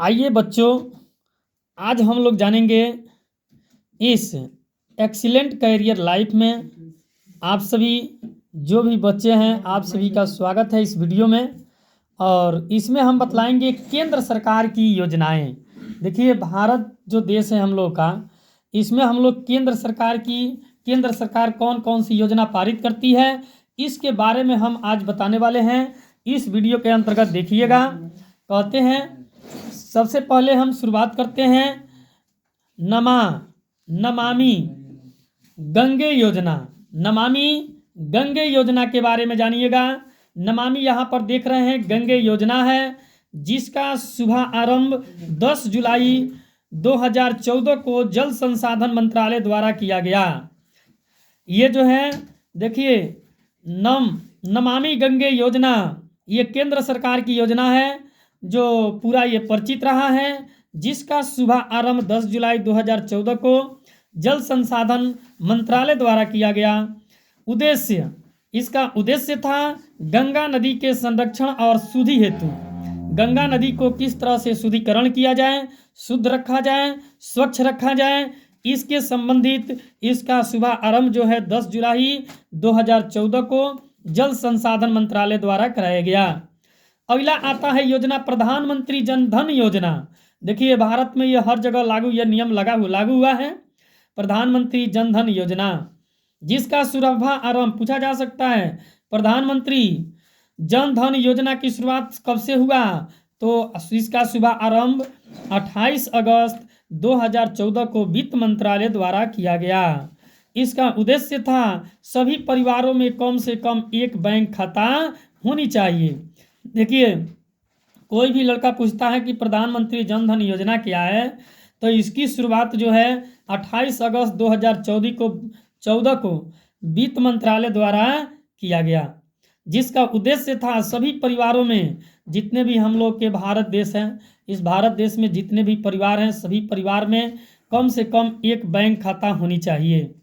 आइए बच्चों, आज हम लोग जानेंगे इस एक्सीलेंट कैरियर लाइफ में आप सभी जो भी बच्चे हैं आप सभी का स्वागत है इस वीडियो में। और इसमें हम बतलाएंगे केंद्र सरकार की योजनाएं। देखिए, भारत जो देश है हम लोग का, इसमें हम लोग केंद्र सरकार कौन कौन सी योजना पारित करती है, इसके बारे में हम आज बताने वाले हैं। इस वीडियो के अंतर्गत देखिएगा। कहते हैं, सबसे पहले हम शुरुआत करते हैं नमामि गंगे योजना। नमामि गंगे योजना के बारे में जानिएगा। नमामि यहाँ पर देख रहे हैं गंगे योजना है, जिसका शुभ आरंभ 10 जुलाई 2014 को जल संसाधन मंत्रालय द्वारा किया गया। ये जो है, देखिए, नमामि गंगे योजना ये केंद्र सरकार की योजना है जो पूरा ये परिचित रहा है, जिसका शुभ आरंभ 10 जुलाई 2014 को जल संसाधन मंत्रालय द्वारा किया गया। इसका उद्देश्य था गंगा नदी के संरक्षण और शुद्धि हेतु गंगा नदी को किस तरह से शुद्धिकरण किया जाए, शुद्ध रखा जाए, स्वच्छ रखा जाए, इसके संबंधित इसका शुभ आरंभ जो है 10 जुलाई 2014 को जल संसाधन मंत्रालय द्वारा कराया गया। अगला आता है योजना प्रधानमंत्री जन धन योजना। देखिए, भारत में यह हर जगह यह नियम लागू हुआ है। प्रधानमंत्री जन धन योजना, जिसका शुभ आरंभ पूछा जा सकता है, प्रधानमंत्री जन धन योजना की शुरुआत कब से हुआ, तो इसका शुभ आरंभ 28 अगस्त 2014 को वित्त मंत्रालय द्वारा किया गया। इसका उद्देश्य था सभी परिवारों में कम से कम एक बैंक खाता होनी चाहिए। देखिए, कोई भी लड़का पूछता है कि प्रधानमंत्री जन धन योजना क्या है, तो इसकी शुरुआत जो है 28 अगस्त 2014 को वित्त मंत्रालय द्वारा किया गया, जिसका उद्देश्य था सभी परिवारों में, जितने भी हम लोग के भारत देश हैं, इस भारत देश में जितने भी परिवार हैं, सभी परिवार में कम से कम एक बैंक खाता होनी चाहिए।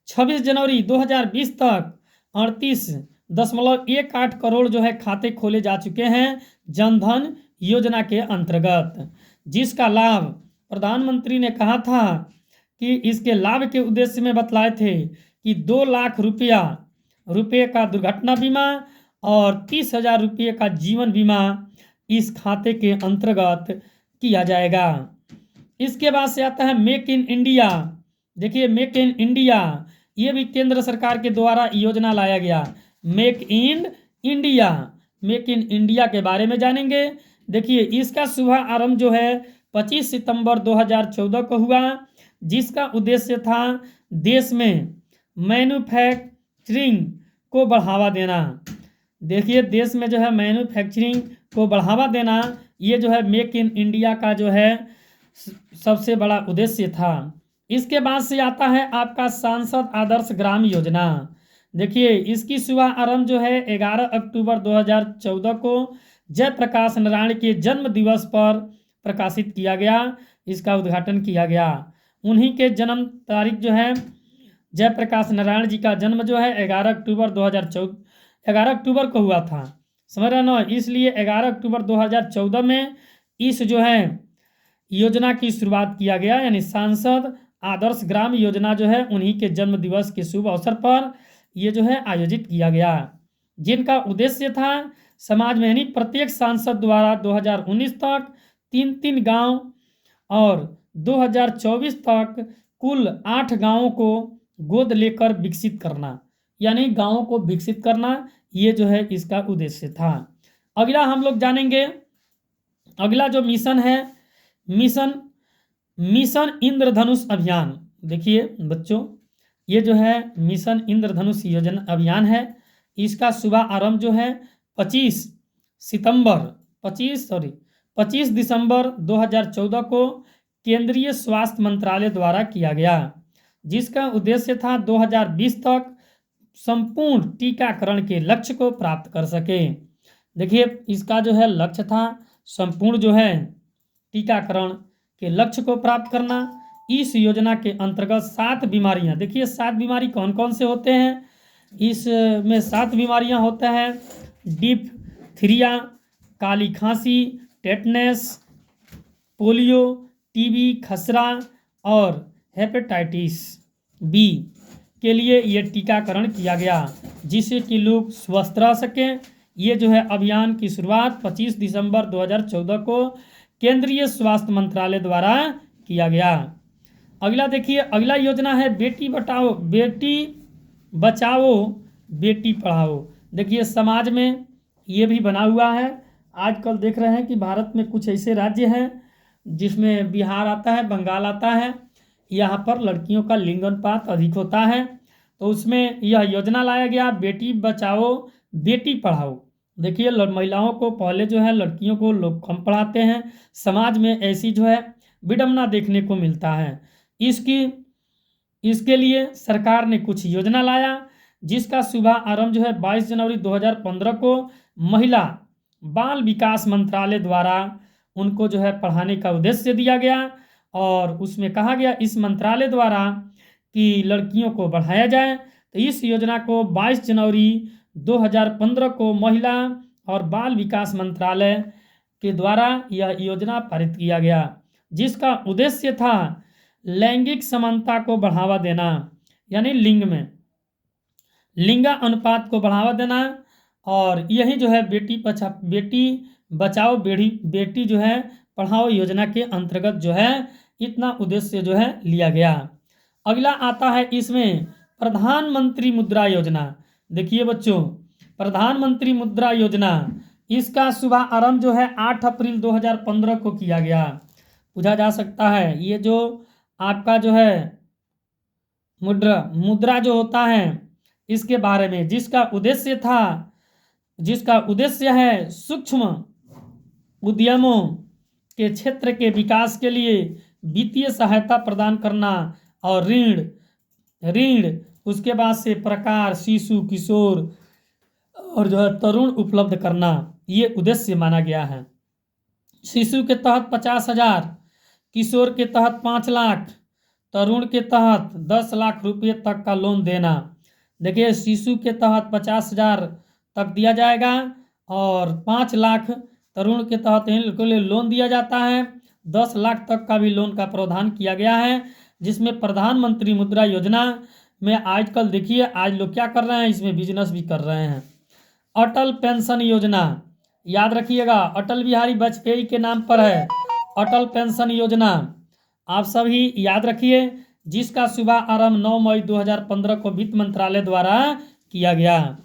26 जनवरी 2020 तक 38.18 करोड़ जो है खाते खोले जा चुके हैं जनधन योजना के अंतर्गत, जिसका लाभ प्रधानमंत्री ने कहा था कि इसके लाभ के उद्देश्य में बतलाए थे कि 2 लाख रुपये का दुर्घटना बीमा और 30,000 रुपये का जीवन बीमा इस खाते के अंतर्गत किया जाएगा। इसके बाद से आता है मेक इन इंडिया। देखिए, मेक इन इंडिया ये भी केंद्र सरकार के द्वारा योजना लाया गया। मेक इन इंडिया के बारे में जानेंगे। देखिए, इसका शुभ आरंभ जो है 25 सितंबर 2014 को हुआ, जिसका उद्देश्य था देश में मैन्युफैक्चरिंग को बढ़ावा देना। देखिए, देश में जो है मैन्युफैक्चरिंग को बढ़ावा देना, ये जो है मेक इन इंडिया का जो है सबसे बड़ा उद्देश्य था। इसके बाद से आता है आपका सांसद आदर्श ग्राम योजना। देखिए, इसकी शुभ आरंभ जो है 11 अक्टूबर 2014 को जयप्रकाश नारायण के जन्म दिवस पर प्रकाशित किया गया। इसका उद्घाटन किया गया। उन्हीं के जन्म तारीख जो है, जयप्रकाश नारायण जी का जन्म जो है 11 अक्टूबर को हुआ था, समझ रहे ना, इसलिए 11 अक्टूबर 2014 में इस जो है योजना की शुरुआत किया गया। यानी सांसद आदर्श ग्राम योजना जो है उन्हीं के जन्म दिवस के शुभ अवसर पर ये जो है आयोजित किया गया, जिनका उद्देश्य था समाज में यानी प्रत्येक सांसद द्वारा 2019 तक 3 गांव और 2024 तक कुल 8 गांवों को गोद लेकर विकसित करना, यानी गांवों को विकसित करना, ये जो है इसका उद्देश्य था। अगला हम लोग जानेंगे, अगला जो मिशन है, मिशन इंद्रधनुष अभियान। देखिए बच्चों, ये जो है मिशन इंद्रधनुष योजना अभियान है। इसका शुभ आरंभ जो है 25 दिसंबर 2014 को केंद्रीय स्वास्थ्य मंत्रालय द्वारा किया गया, जिसका उद्देश्य था 2020 तक संपूर्ण टीकाकरण के लक्ष्य को प्राप्त कर सके। देखिए, इसका जो है लक्ष्य था संपूर्ण जो है टीकाकरण के लक्ष्य को प्राप्त करना। इस योजना के अंतर्गत 7 बीमारियां, देखिए 7 बीमारी कौन कौन से होते हैं, इसमें 7 बीमारियां होते हैं, डिप्थीरिया, काली खांसी, टेटनस, पोलियो, टीबी, खसरा और हेपेटाइटिस बी के लिए ये टीकाकरण किया गया, जिससे कि लोग स्वस्थ रह सकें। ये जो है अभियान की शुरुआत 25 दिसंबर 2014 को केंद्रीय स्वास्थ्य मंत्रालय द्वारा किया गया। अगला देखिए, अगला योजना है बेटी बचाओ बेटी पढ़ाओ। देखिए समाज में ये भी बना हुआ है। आजकल देख रहे हैं कि भारत में कुछ ऐसे राज्य हैं जिसमें बिहार आता है, बंगाल आता है, यहाँ पर लड़कियों का लिंग अनुपात अधिक होता है, तो उसमें यह योजना लाया गया बेटी बचाओ बेटी पढ़ाओ। देखिए महिलाओं को पहले जो है लड़कियों को लोग कम पढ़ाते हैं, समाज में ऐसी जो है विडंबना देखने को मिलता है। इसके लिए सरकार ने कुछ योजना लाया, जिसका शुभारंभ जो है 22 जनवरी 2015 को महिला बाल विकास मंत्रालय द्वारा उनको जो है पढ़ाने का उद्देश्य दिया गया, और उसमें कहा गया इस मंत्रालय द्वारा कि लड़कियों को बढ़ाया जाए। तो इस योजना को 22 जनवरी 2015 को महिला और बाल विकास मंत्रालय के द्वारा यह योजना पारित किया गया, जिसका उद्देश्य था लैंगिक समानता को बढ़ावा देना, यानी लिंग अनुपात को बढ़ावा देना। और यही जो है बेटी बचाओ बेटी जो है पढ़ाओ योजना के अंतर्गत जो है इतना उद्देश्य जो है लिया गया। अगला आता है इसमें प्रधानमंत्री मुद्रा योजना। देखिए बच्चों, प्रधानमंत्री मुद्रा योजना, इसका शुभारंभ जो है 8 अप्रैल 2015 को किया गया। पूछा जा सकता है ये जो आपका जो है मुद्रा जो होता है इसके बारे में, जिसका उद्देश्य है सूक्ष्म उद्यमों के क्षेत्र के विकास के लिए वित्तीय सहायता प्रदान करना और ऋण उसके बाद से प्रकार शिशु किशोर और जो है तरुण उपलब्ध करना, ये उद्देश्य माना गया है। शिशु के तहत 50,000, किशोर के तहत 5 लाख, तरुण के तहत 10 लाख रुपये तक का लोन देना। देखिए शिशु के तहत 50,000 तक दिया जाएगा और 5 लाख तरुण के तहत इनके लिए लोन दिया जाता है। 10 लाख तक का भी लोन का प्रावधान किया गया है, जिसमें प्रधानमंत्री मुद्रा योजना में आजकल देखिए आज लोग क्या कर रहे हैं, इसमें बिजनेस भी कर रहे हैं। अटल पेंशन योजना, याद रखिएगा अटल बिहारी वाजपेयी के नाम पर है अटल पेंशन योजना, आप सभी याद रखिए, जिसका शुभारंभ 9 मई 2015 को वित्त मंत्रालय द्वारा किया गया।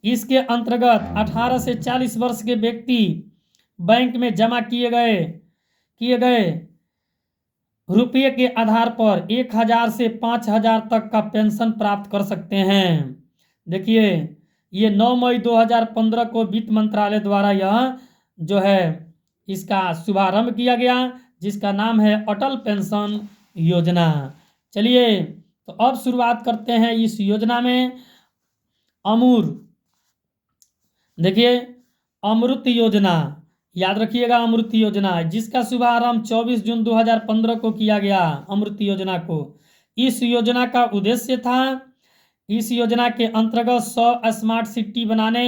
इसके अंतर्गत 18 से 40 वर्ष के व्यक्ति बैंक में जमा किए गए रुपये के आधार पर 1,000 से 5,000 तक का पेंशन प्राप्त कर सकते हैं। देखिए ये 9 मई 2015 को वित्त मंत्रालय द्वारा यह जो है इसका शुभारंभ किया गया, जिसका नाम है अटल पेंशन योजना। चलिए तो अब शुरुआत करते हैं इस योजना में। देखिए अमृत योजना, याद रखिएगा अमृत योजना, जिसका शुभारंभ 24 जून 2015 को किया गया। अमृत योजना को, इस योजना का उद्देश्य था, इस योजना के अंतर्गत 100 स्मार्ट सिटी बनाने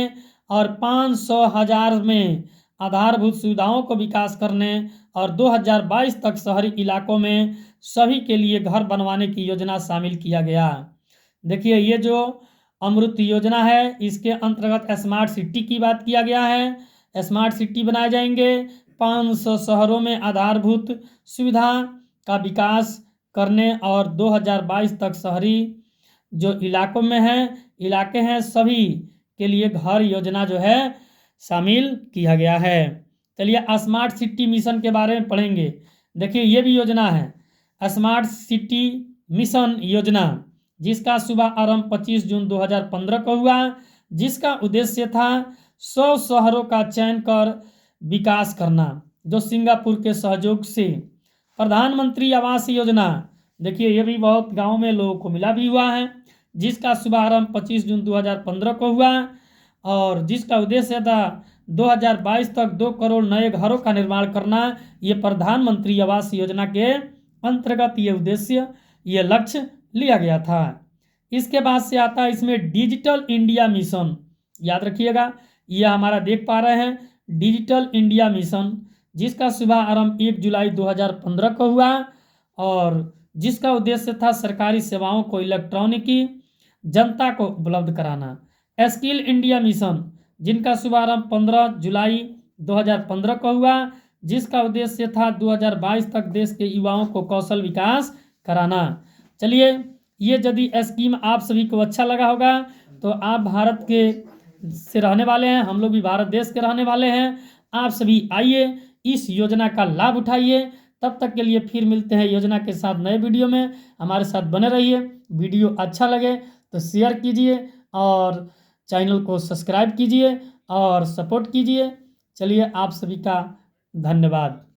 और 500,000 में आधारभूत सुविधाओं को विकास करने और 2022 तक शहरी इलाकों में सभी के लिए घर बनवाने की योजना शामिल किया गया। देखिए ये जो अमृत योजना है इसके अंतर्गत स्मार्ट सिटी की बात किया गया है। स्मार्ट सिटी बनाए जाएंगे, 500 शहरों में आधारभूत सुविधा का विकास करने और 2022 तक शहरी जो इलाके हैं सभी के लिए घर योजना जो है शामिल किया गया है। चलिए स्मार्ट सिटी मिशन के बारे में पढ़ेंगे। देखिए ये भी योजना है स्मार्ट सिटी मिशन योजना, जिसका शुभारंभ 25 जून 2015 को हुआ, जिसका उद्देश्य था 100 शहरों का चयन कर विकास करना, जो सिंगापुर के सहयोग से। प्रधानमंत्री आवास योजना, देखिए ये भी बहुत गाँव में लोगों को मिला भी हुआ है, जिसका शुभारंभ 25 जून 2015 को हुआ और जिसका उद्देश्य था 2022 तक 2 करोड़ नए घरों का निर्माण करना। ये प्रधानमंत्री आवास योजना के अंतर्गत ये उद्देश्य, ये लक्ष्य लिया गया था। इसके बाद से आता है इसमें डिजिटल इंडिया मिशन, याद रखिएगा ये हमारा देख पा रहे हैं डिजिटल इंडिया मिशन, जिसका शुभारंभ 1 जुलाई 2015 को हुआ और जिसका उद्देश्य था सरकारी सेवाओं को इलेक्ट्रॉनिकी जनता को उपलब्ध कराना। स्किल इंडिया मिशन, जिनका शुभारंभ 15 जुलाई 2015 को हुआ, जिसका उद्देश्य था 2022 तक देश के युवाओं को कौशल विकास कराना। चलिए, ये यदि स्कीम आप सभी को अच्छा लगा होगा तो आप भारत के से रहने वाले हैं, हम लोग भी भारत देश के रहने वाले हैं। आप सभी आइए, इस योजना का लाभ उठाइए। तब तक के लिए फिर मिलते हैं योजना के साथ नए वीडियो में। हमारे साथ बने रहिए। वीडियो अच्छा लगे तो शेयर कीजिए और चैनल को सब्सक्राइब कीजिए और सपोर्ट कीजिए। चलिए, आप सभी का धन्यवाद।